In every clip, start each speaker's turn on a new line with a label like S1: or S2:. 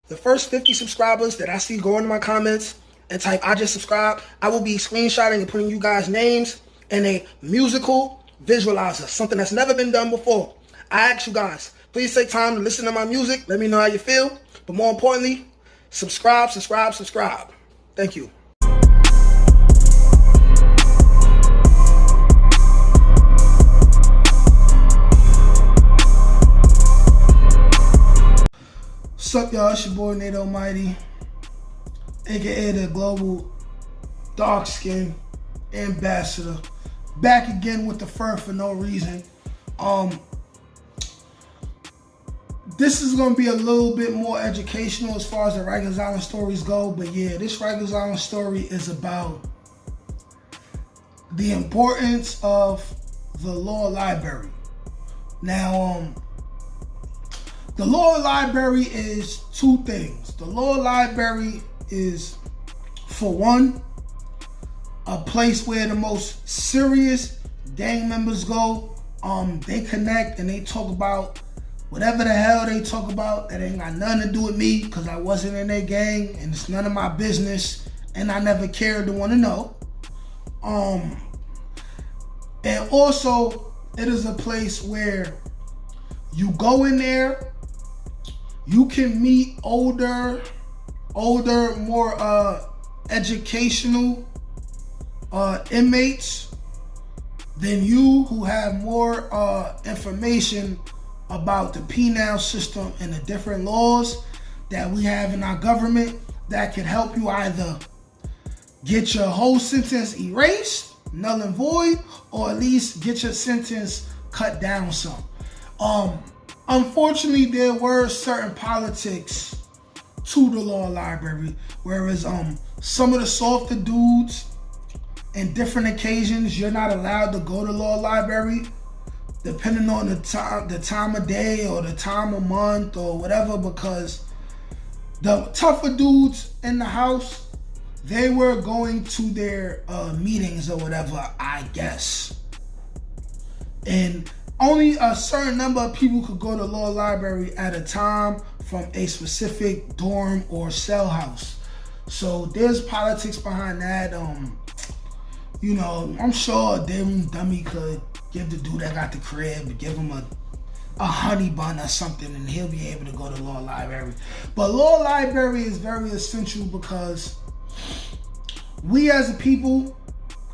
S1: The first 50 subscribers that I see go into my comments and type "I just subscribed," I will be screenshotting and putting you guys' names in a musical visualizer, something that's never been done before. I ask you guys, please take time to listen to my music. Let me know how you feel. But more importantly, subscribe. Thank you. What's up, y'all? It's your boy Nate Almighty, aka the Global Dark Skin Ambassador. Back again with the fur for no reason. This is going to be a little bit more educational as far as the Rikers Island stories go. But yeah, this Rikers Island story is about the importance of the law library. Now, the law library is two things. The law library is, for one, a place where the most serious gang members go. They connect and they talk about whatever the hell they talk about that ain't got nothing to do with me, because I wasn't in their gang and it's none of my business and I never cared to want to know. And also, it is a place where you go in there, you can meet older, more educational inmates than you, who have more information about the penal system and the different laws that we have in our government that can help you either get your whole sentence erased, null and void, or at least get your sentence cut down some. Unfortunately, there were certain politics to the law library, whereas some of the softer dudes, in different occasions, you're not allowed to go to law library, depending on the time of day or the time of month or whatever, because the tougher dudes in the house, they were going to their meetings or whatever, I guess. And only a certain number of people could go to law library at a time from a specific dorm or cell house. So there's politics behind that. I'm sure a dummy could give the dude that got the crib, give him a honey bun or something, and he'll be able to go to law library. But law library is very essential because we as a people,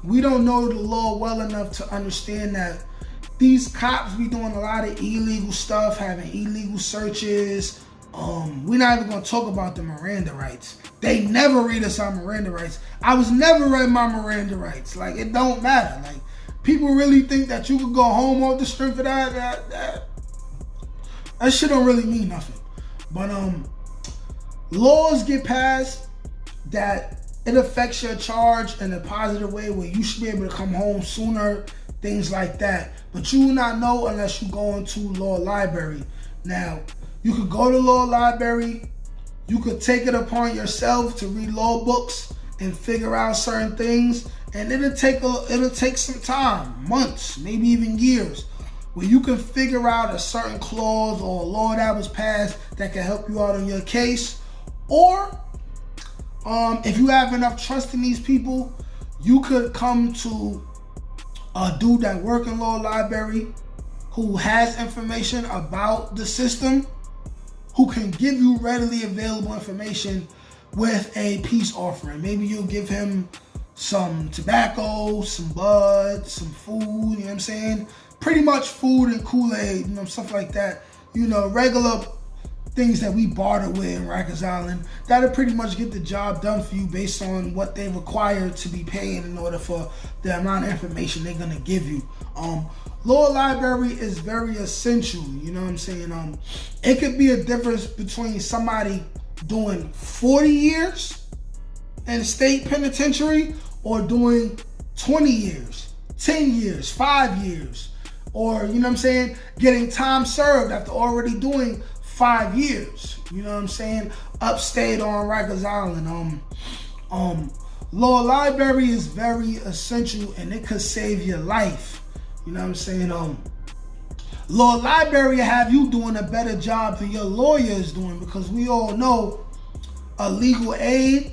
S1: we don't know the law well enough to understand that these cops be doing a lot of illegal stuff, having illegal searches. We're not even going to talk about the Miranda rights. They never read us our Miranda rights. I was never read my Miranda rights. Like, it don't matter. Like, people really think that you could go home off the strength of that shit don't really mean nothing. But laws get passed that it affects your charge in a positive way, where you should be able to come home sooner, things like that. But you will not know unless you go into law library. Now, you could go to law library, you could take it upon yourself to read law books and figure out certain things, and it'll take some time, months, maybe even years, where you can figure out a certain clause or a law that was passed that can help you out on your case. Or if you have enough trust in these people, you could come to a dude that work in law library who has information about the system, who can give you readily available information with a peace offering. Maybe you'll give him some tobacco, some bud, some food, you know what I'm saying? Pretty much food and Kool-Aid, stuff like that. Regular things that we barter with in Rikers Island, that'll pretty much get the job done for you based on what they require to be paying in order for the amount of information they're gonna give you. Law library is very essential, you know what I'm saying? It could be a difference between somebody doing 40 years in state penitentiary or doing 20 years, 10 years, 5 years, or, getting time served after already doing 5 years, upstate on Rikers Island. Law library is very essential, and it could save your life. Law library have you doing a better job than your lawyer is doing, because we all know a legal aid,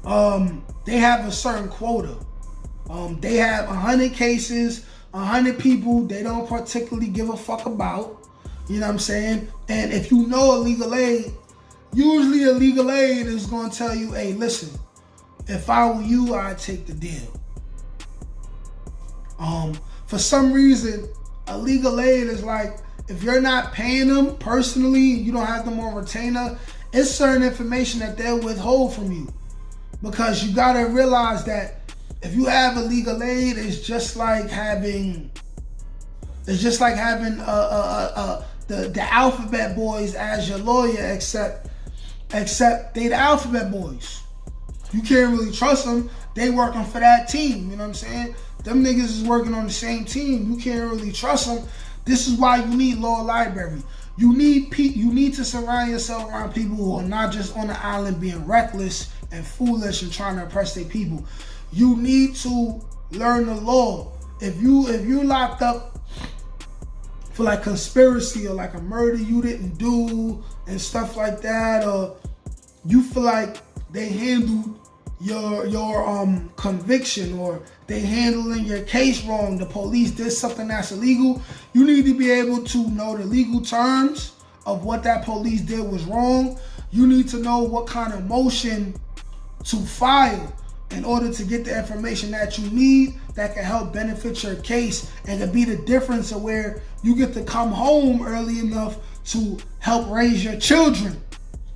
S1: they have a certain quota. They have 100 cases, 100 people they don't particularly give a fuck about. You know what I'm saying? And if you know a legal aid, usually a legal aid is going to tell you, hey, listen, if I were you, I'd take the deal. For some reason, a legal aid is like, if you're not paying them personally, you don't have them on retainer, it's certain information that they'll withhold from you. Because you got to realize that if you have a legal aid, it's just like having the alphabet boys as your lawyer, except they the alphabet boys. You can't really trust them. They working for that team. You know what I'm saying? Them niggas is working on the same team. You can't really trust them. This is why you need law library. You need to surround yourself around people who are not just on the island being reckless and foolish and trying to oppress their people. You need to learn the law. If you locked up for like conspiracy or like a murder you didn't do and stuff like that, or you feel like they handled your conviction, or they handling your case wrong, the police did something that's illegal, you need to be able to know the legal terms of what that police did was wrong. You need to know what kind of motion to file in order to get the information that you need that can help benefit your case, and can be the difference of where you get to come home early enough to help raise your children.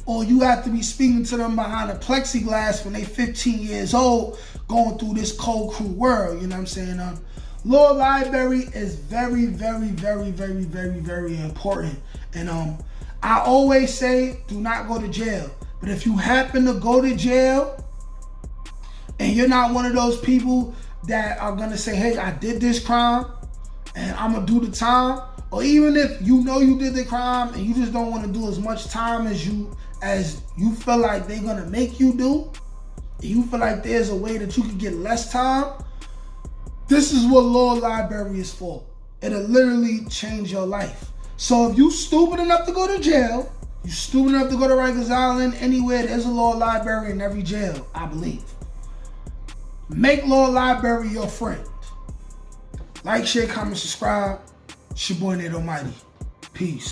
S1: Or you have to be speaking to them behind a plexiglass when they 15 years old, going through this cold, cruel world. You know what I'm saying? Law library is very, very, very, very, very, very important. And I always say, do not go to jail. But if you happen to go to jail, and you're not one of those people that are gonna say, hey, I did this crime and I'm gonna do the time, or even if you know you did the crime and you just don't want to do as much time as you feel like they're gonna make you do, and you feel like there's a way that you can get less time, this is what law library is for. It'll literally change your life. So if you stupid enough to go to jail, you stupid enough to go to Rikers Island, anywhere, there's a law library in every jail, I believe. Make law library your friend. Like, share, comment, subscribe. It's your boy Nate Almighty. Peace.